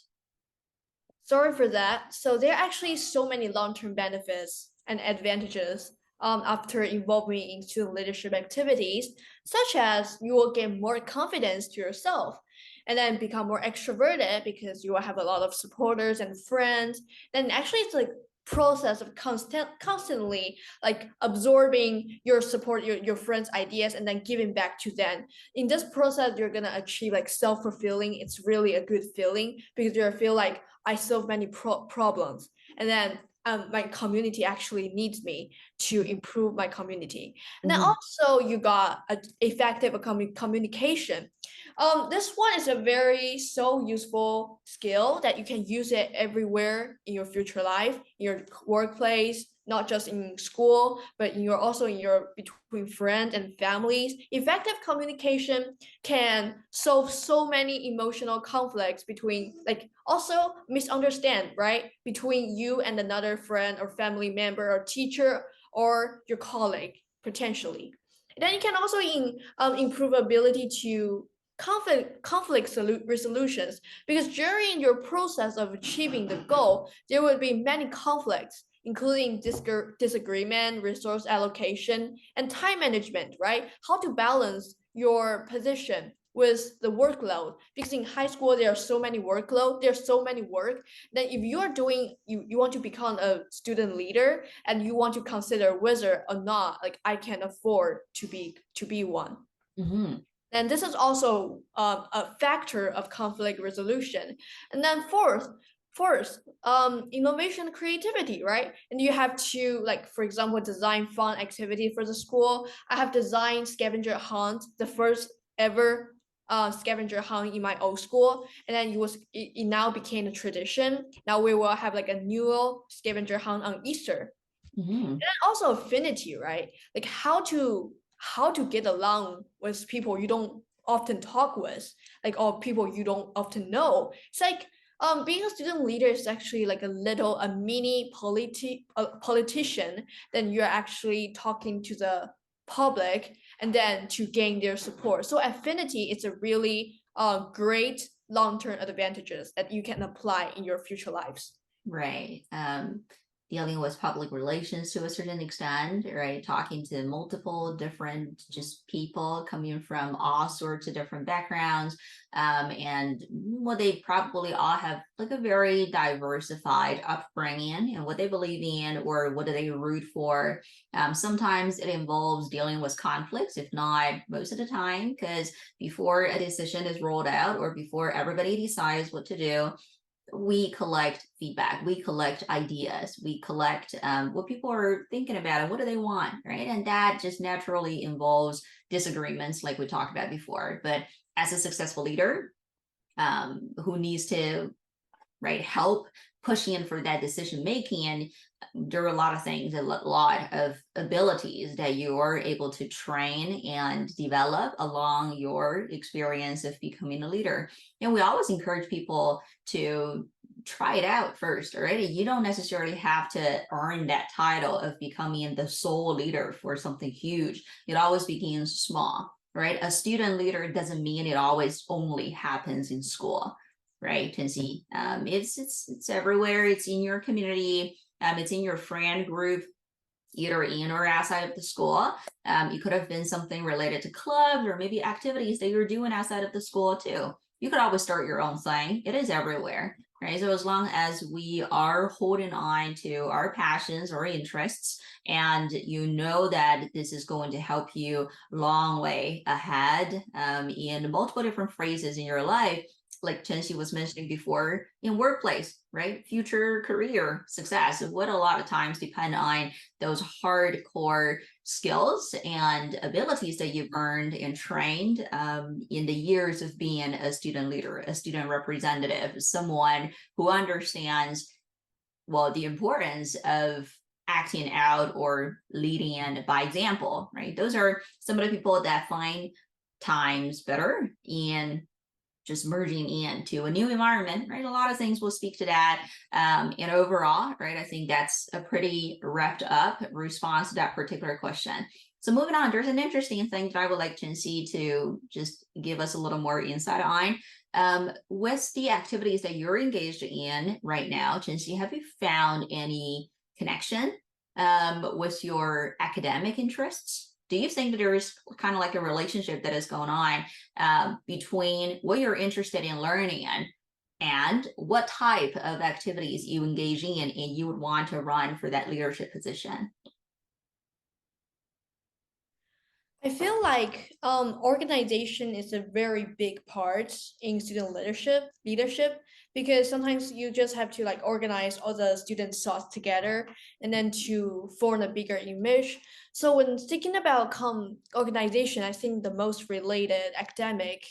Sorry for that. So there are actually so many long-term benefits and advantages after involving in student leadership activities, such as you will gain more confidence to yourself and then become more extroverted because you will have a lot of supporters and friends. Then actually it's like process of constantly like absorbing your support your friends ideas and then giving back to them. In this process you're gonna achieve like self-fulfilling. It's really a good feeling because you feel like I solve many problems, and then my community actually needs me to improve my community. And then Mhm. also you got effective communication. This one is a very so useful skill that you can use it everywhere in your future life, in your workplace, not just in school, but in your also in your between friends and families. Effective communication can solve so many emotional conflicts between like also misunderstand, right? Between you and another friend or family member or teacher or your colleague potentially. And then you can also improve ability to conflict resolutions because during your process of achieving the goal there will be many conflicts including disagreement, resource allocation, and time management, right? How to balance your position with the workload because in high school there are so many workload, there's so many work. Then if you are doing you want to become a student leader and you want to consider whether or not like I can afford to be one, Mhm. and this is also a factor of conflict resolution. And then fourth, innovation and creativity, right? And you have to, like, for example, design fun activity for the school. I have designed scavenger hunt, the first ever scavenger hunt in my old school, and then it now became a tradition. Now we will have like a new scavenger hunt on Easter. Mhm. And also affinity, right? Like how to get along with people you don't often talk with, like or people you don't often know. It's like being a student leader is actually like a mini politician. Then you're actually talking to the public and then to gain their support. So affinity is a really great long-term advantages that you can apply in your future lives. Right. Dealing with public relations to a certain extent, right? Talking to multiple different just people coming from all sorts of different backgrounds. And what they probably all have like a very diversified upbringing and what they believe in or what do they root for. Sometimes it involves dealing with conflicts, if not most of the time, because before a decision is rolled out or before everybody decides what to do, we collect feedback, we collect ideas, we collect what people are thinking about and what do they want, right? And that just naturally involves disagreements, like we talked about before. But as a successful leader who needs to, right, help pushing in for that decision making, and there are a lot of things, a lot of abilities that you are able to train and develop along your experience of becoming a leader. And we always encourage people to try it out first, already. You don't necessarily have to earn that title of becoming the sole leader for something huge. It always begins small, right? A student leader doesn't mean it always only happens in school, right, Chenxi? It's everywhere. It's in your community. It's in your friend group, either in or outside of the school. It could have been something related to clubs or maybe activities that you're doing outside of the school too. You could always start your own thing. It is everywhere, right? So as long as we are holding on to our passions or interests, and you know that this is going to help you long way ahead in multiple different phrases in your life, like Chenxi was mentioning before, in workplace, right? Future career success, what a lot of times depend on those hardcore skills and abilities that you've earned and trained in the years of being a student leader, a student representative, someone who understands, well, the importance of acting out or leading by example, right? Those are some of the people that find times better in just merging into a new environment, right? A lot of things will speak to that. And overall, right, I think that's a pretty wrapped up response to that particular question. So moving on, there's an interesting thing that I would like Chenxi to just give us a little more insight on. With the activities that you're engaged in right now, Chenxi, have you found any connection with your academic interests? Do you think that there is kind of like a relationship that is going on between what you're interested in learning and what type of activities you engage in and you would want to run for that leadership position? I feel like organization is a very big part in student leadership because sometimes you just have to like organize all the students' thoughts together and then to form a bigger image. So when thinking about organization, I think the most related academic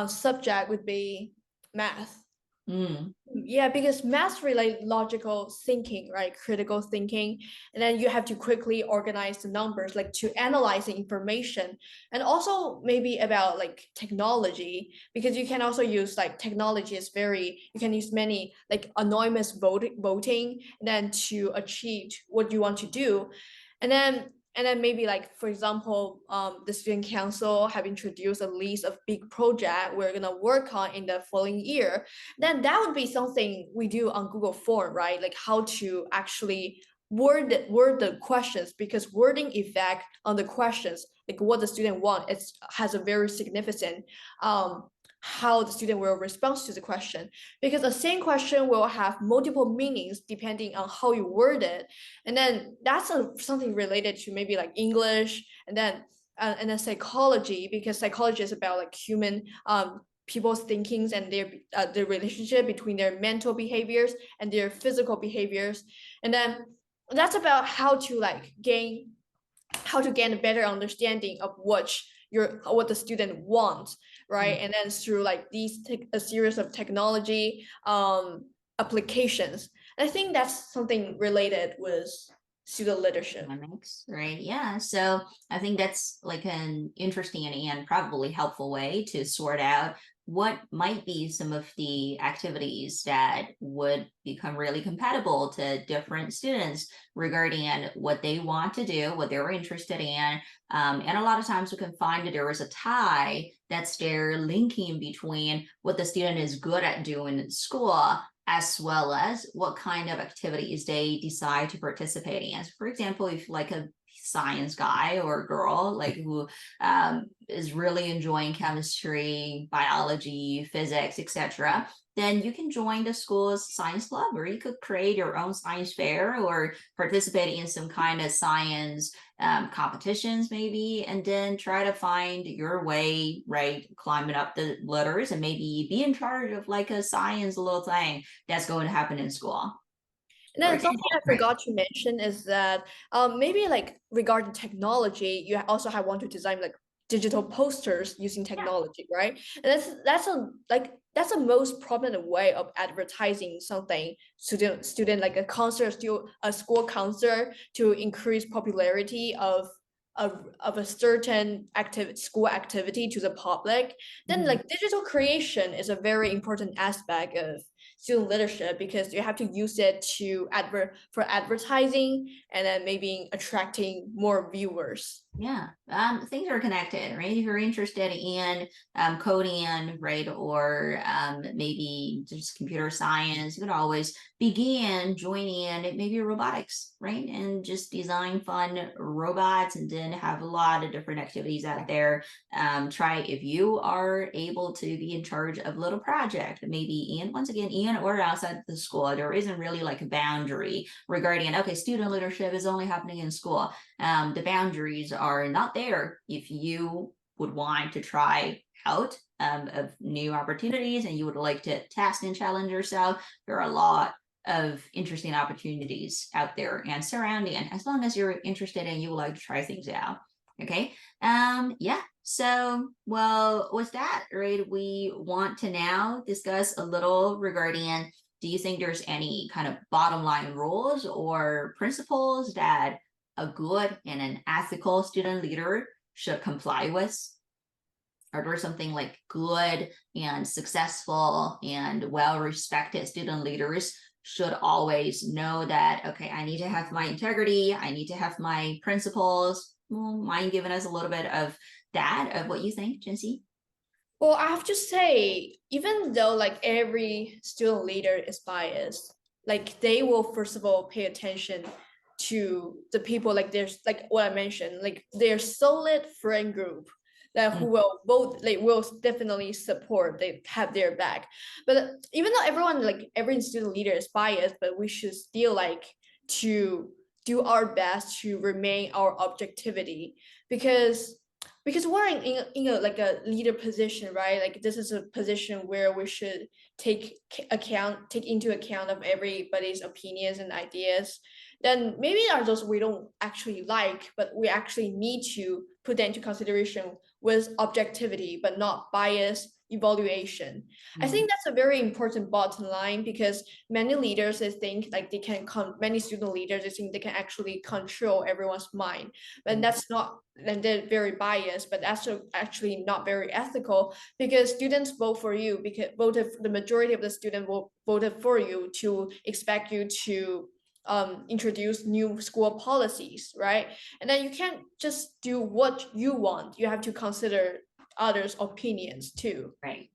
subject would be math. Mm. Yeah, because math relate logical thinking, right? Critical thinking. And then you have to quickly organize the numbers, like to analyze the information. And also maybe about like technology, because you can also use like technology is very, you can use many like anonymous voting and then to achieve what you want to do. And then maybe like for example, the student council have introduced a list of big project we're gonna work on in the following year, then that would be something we do on Google Form, right? Like how to actually word the questions because wording effect on the questions, like what the student want, it has a very significant how the student will respond to the question because the same question will have multiple meanings depending on how you word it, and then that's something related to maybe like English and then psychology because psychology is about like human people's thinkings and their relationship between their mental behaviors and their physical behaviors, and then that's about how to gain a better understanding of what the student wants, right? And then through like a series of technology applications, I think that's something related with student leadership. Dynamics, right? Yeah. So I think that's like an interesting and probably helpful way to sort out what might be some of the activities that would become really compatible to different students regarding what they want to do, what they're interested in. And a lot of times we can find that there is a tie that's there linking between what the student is good at doing in school as well as what kind of activities they decide to participate in. So for example, if like a science guy or girl like who is really enjoying chemistry, biology, physics, etc., then you can join the school's science club, or you could create your own science fair or participate in some kind of science competitions maybe, and then try to find your way, right, climbing up the ladders and maybe be in charge of like a science little thing that's going to happen in school, And for then something example, I right? forgot to mention is that maybe like regarding technology, you also have want to design like digital posters using Yeah. technology, right? And that's a most prominent way of advertising something student like a concert, still a school concert to increase popularity of a certain school activity to the public. Then Mhm. like digital creation is a very important aspect of student leadership because you have to use it to for advertising and then maybe attracting more viewers. Yeah, things are connected, right? If you're interested in coding, right, or maybe just computer science, you could always begin joining maybe robotics, right? And just design fun robots and then have a lot of different activities out there. Try if you are able to be in charge of a little project, maybe in, once again, in or outside the school. There isn't really like a boundary regarding, okay, student leadership is only happening in school. The boundaries are not there if you would want to try out of new opportunities and you would like to test and challenge yourself. There are a lot of interesting opportunities out there and surrounding, as long as you're interested and you would like to try things out. Okay. Yeah. So, well, with that, right, we want to now discuss a little regarding, do you think there's any kind of bottom line rules or principles that a good and an ethical student leader should comply with? Are there something like good and successful and well-respected student leaders should always know that, okay, I need to have my integrity, I need to have my principles, Well, mind giving us a little bit of that, of what you think, Chenxi? Well, I have to say, even though like every student leader is biased, like they will first of all pay attention to the people, like there's like what I mentioned, like their solid friend group that who will both like will definitely support, they have their back. But even though everyone like every student leader is biased, but we should still like to do our best to remain our objectivity because we're in a like a leader position, right? Like this is a position where we should take into account of everybody's opinions and ideas. Then maybe are those we don't actually like, but we actually need to put that into consideration with objectivity but not bias evaluation. I think that's a very important bottom line because many leaders they think like they can many student leaders they think they can actually control everyone's mind, and that's not, and they're very biased, but that's actually not very ethical because students vote for you because voted the majority of the student will voted for you to expect you to introduce new school policies, right? And then you can't just do what you want. You have to consider others' opinions too. Right.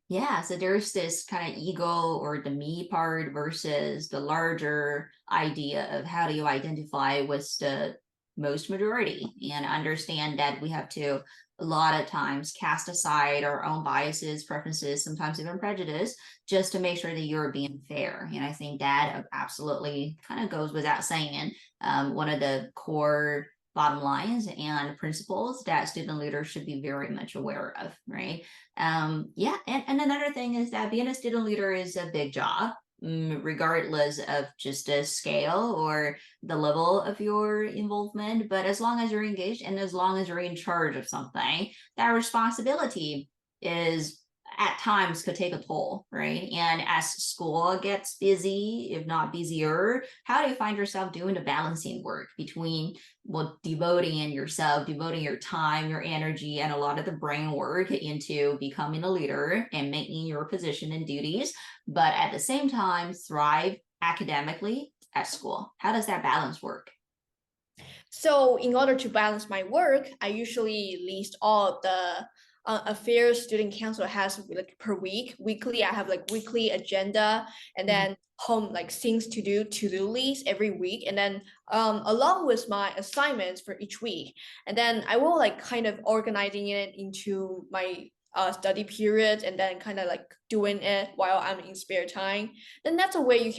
Yeah, so there's this kind of ego or the me part versus the larger idea of how do you identify with the most majority and understand that we have to a lot of times cast aside our own biases, preferences, sometimes even prejudice, just to make sure that you're being fair. And I think that absolutely kind of goes without saying. One of the core bottom lines and principles that student leaders should be very much aware of, right? Yeah, and another thing is that being a student leader is a big job, regardless of just a scale or the level of your involvement. But as long as you're engaged and as long as you're in charge of something, that responsibility is at times could take a toll, right? And as school gets busy, if not busier, how do you find yourself doing the balancing work between well, devoting in yourself, devoting your time, your energy, and a lot of the brain work into becoming a leader and making your position and duties, but at the same time, thrive academically at school? How does that balance work? So in order to balance my work, I usually list all the affairs student council has like per week. Weekly, I have like weekly agenda, and then home like things to do list every week, and then along with my assignments for each week, and then I will like kind of organizing it into my study period, and then kind of like doing it while I'm in spare time. Then that's a way you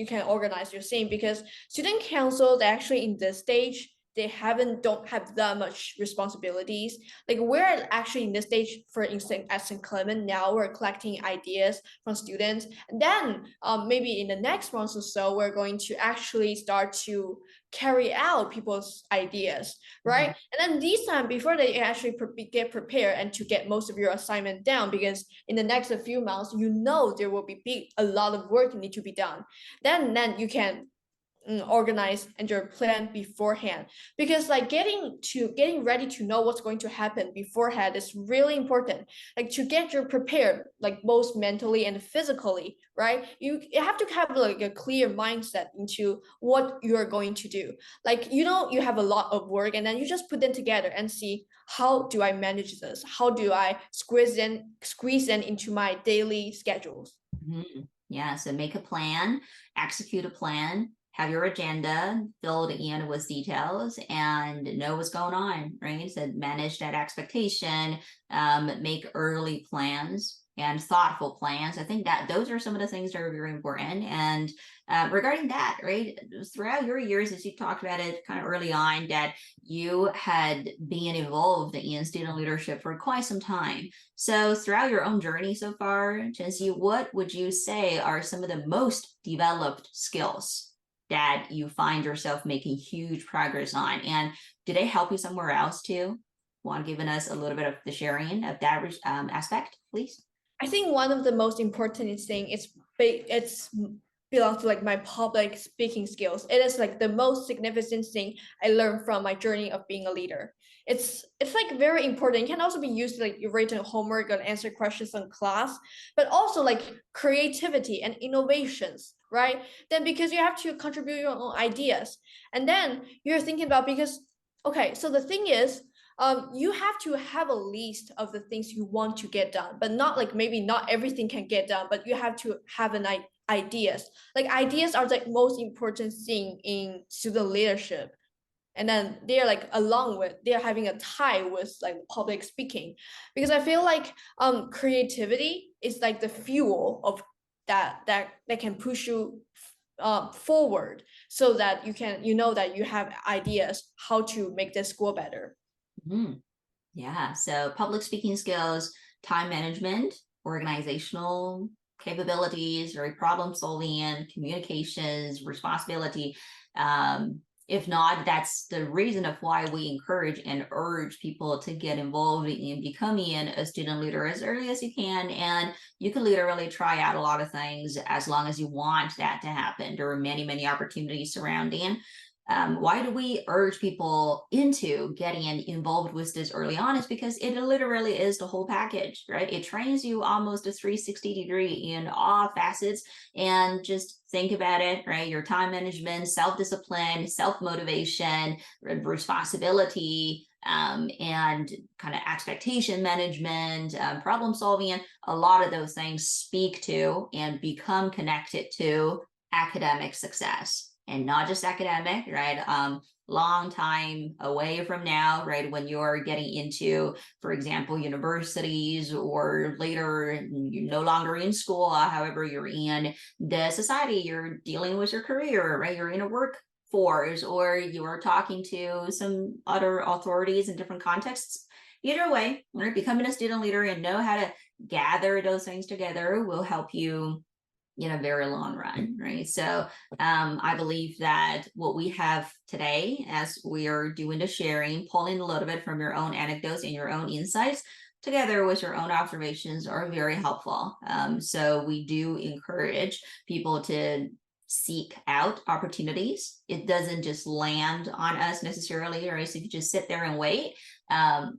can organize your thing because student councils actually in this stage they don't have that much responsibilities. Like we're actually in this stage, for instance, at St. Clement now, we're collecting ideas from students. And then maybe in the next month or so, we're going to actually start to carry out people's ideas, right? And then this time, before they actually get prepared and to get most of your assignment down, because in the next few months, you know there will be a lot of work need to be done. Then you can organize and your plan beforehand because like getting ready to know what's going to happen beforehand is really important, like to get you prepared like both mentally and physically, right? You have to have like a clear mindset into what you're going to do. Like you have a lot of work and then you just put them together and see how do I manage this, how do I squeeze in into my daily schedules. Yeah, so make a plan, execute a plan, have your agenda filled in with details, and know what's going on, right? So manage that expectation, make early plans and thoughtful plans. I think that those are some of the things that are very important. And regarding that, right, throughout your years, as you talked about it kind of early on, that you had been involved in student leadership for quite some time. So throughout your own journey so far, Chenxi, what would you say are some of the most developed skills that you find yourself making huge progress on? And do they help you somewhere else too? Want to give us a little bit of the sharing of that aspect, please? I think one of the most important thing is it's belongs to like my public speaking skills. It is like the most significant thing I learned from my journey of being a leader. It's like very important. It can also be used like you write homework or answer questions in class, but also like creativity and innovations, right? Then because you have to contribute your own ideas, and then you're thinking about because Okay, so the thing is, you have to have a list of the things you want to get done, but not like maybe not everything can get done, but you have to have an ideas. Like ideas are the most important thing in student leadership. And then they're like along with they're having a tie with like public speaking, because I feel like creativity is like the fuel of that can push you forward, so that you know that you have ideas how to make this school better. Mhm. Yeah, so public speaking skills, time management, organizational capabilities, very problem solving, and communications, responsibility. If not, that's the reason of why we encourage and urge people to get involved in becoming a student leader as early as you can. And you can literally try out a lot of things as long as you want that to happen. There are many, many opportunities surrounding. Why do we urge people into getting involved with this early on? Is because it literally is the whole package, right? It trains you almost a 360 degree in all facets. And just think about it, right? Your time management, self-discipline, self-motivation, responsibility, and kind of expectation management, problem solving, and a lot of those things speak to and become connected to academic success. And not just academic, right? Long time away from now, right? When you're getting into, for example, universities, or later, you're no longer in school, however, you're in the society, you're dealing with your career, right? You're in a workforce, or you are talking to some other authorities in different contexts. Either way, right? Becoming a student leader and know how to gather those things together will help you in a very long run, right? So I believe that what we have today, as we are doing the sharing, pulling a little bit from your own anecdotes and your own insights, together with your own observations, are very helpful. So we do encourage people to seek out opportunities. It doesn't just land on us necessarily, or if you just sit there and wait,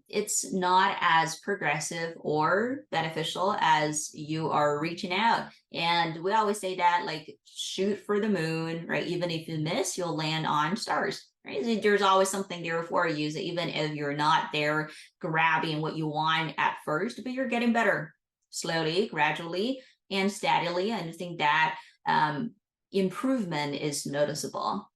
it's not as progressive or beneficial as you are reaching out. And we always say that, like, shoot for the moon, right? Even if you miss, you'll land on stars. Right? There's always something there for you. So even if you're not there grabbing what you want at first, but you're getting better slowly, gradually, and steadily. And I think that improvement is noticeable.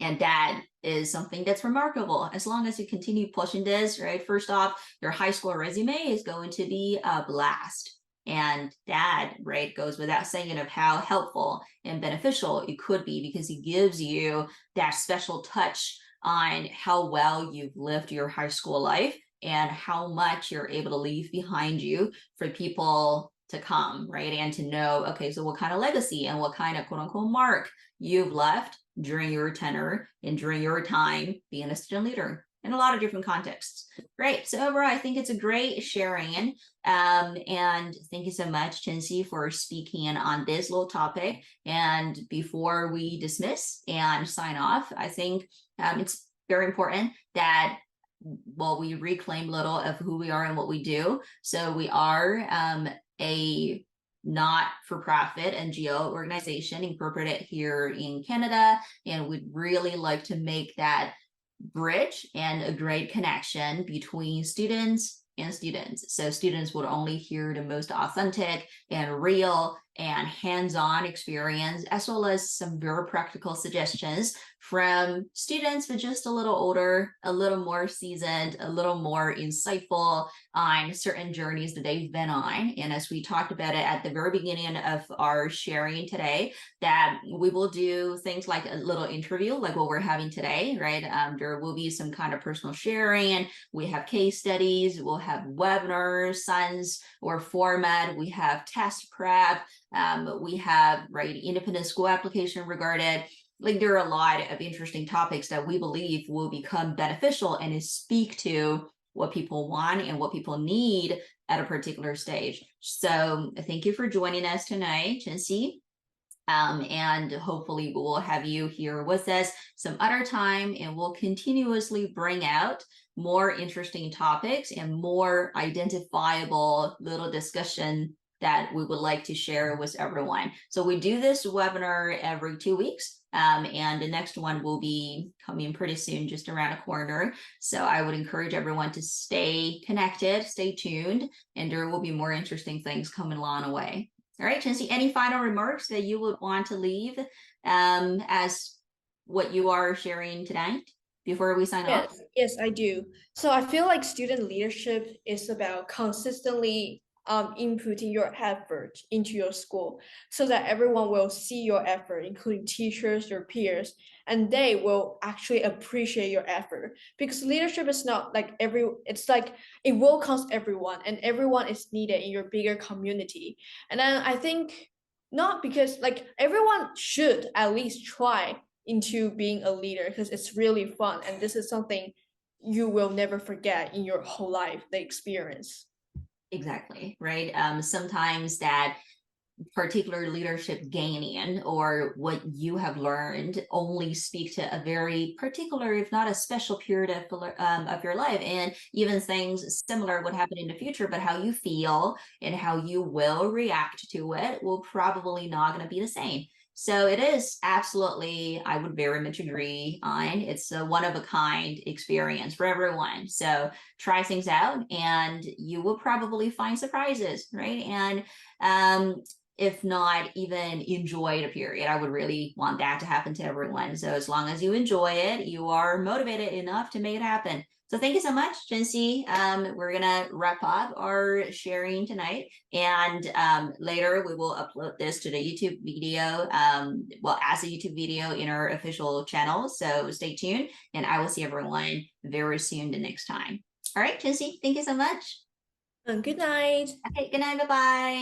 And that is something that's remarkable. As long as you continue pushing this, right? First off, your high school resume is going to be a blast. And that, right, goes without saying of how helpful and beneficial it could be, because it gives you that special touch on how well you've lived your high school life and how much you're able to leave behind you for people to come, right? And to know, okay, so what kind of legacy and what kind of quote unquote mark you've left during your tenure and during your time being a student leader in a lot of different contexts. Great. So overall, I think it's a great sharing. And thank you so much, Chenxi, for speaking on this little topic. And before we dismiss and sign off, I think it's very important that, well, we reclaim a little of who we are and what we do. So we are a not-for-profit NGO organization incorporated here in Canada, and we'd really like to make that bridge and a great connection between students and students. So students would only hear the most authentic and real and hands-on experience, as well as some very practical suggestions from students, but just a little older, a little more seasoned, a little more insightful on certain journeys that they've been on. And as we talked about it at the very beginning of our sharing today, that we will do things like a little interview, like what we're having today, right? There will be some kind of personal sharing. We have case studies, we'll have webinars, science or format, we have test prep, we have, right, independent school application regarded. Like, there are a lot of interesting topics that we believe will become beneficial and speak to what people want and what people need at a particular stage. So thank you for joining us tonight, Chenxi. And hopefully we will have you here with us some other time, and we'll continuously bring out more interesting topics and more identifiable little discussion that we would like to share with everyone. So we do this webinar every 2 weeks. And the next one will be coming pretty soon, just around a corner. So I would encourage everyone to stay connected, stay tuned, and there will be more interesting things coming along the way. All right, Chenxi, any final remarks that you would want to leave as what you are sharing tonight before we sign off? Yes, I do. So I feel like student leadership is about consistently inputting your effort into your school so that everyone will see your effort, including teachers, your peers, and they will actually appreciate your effort. Because leadership is not like it's like it will cost everyone, and everyone is needed in your bigger community. And then I think not because like everyone should at least try into being a leader because it's really fun and this is something you will never forget in your whole life, the experience. Exactly, right? Sometimes that particular leadership gaining or what you have learned only speak to a very particular, if not a special period of your life. And even things similar would happen in the future, but how you feel and how you will react to it will probably not going to be the same. So it is absolutely, I would very much agree on. It's a one of a kind experience for everyone. So try things out and you will probably find surprises, right? And if not even enjoy the period. I would really want that to happen to everyone. So as long as you enjoy it, you are motivated enough to make it happen. So thank you so much, Chenxi. We're gonna wrap up our sharing tonight, and later we will upload this to the YouTube video. Well, as a YouTube video in our official channel. So stay tuned, and I will see everyone very soon the next time. All right, Chenxi, thank you so much. And good night. Okay, good night. Bye bye.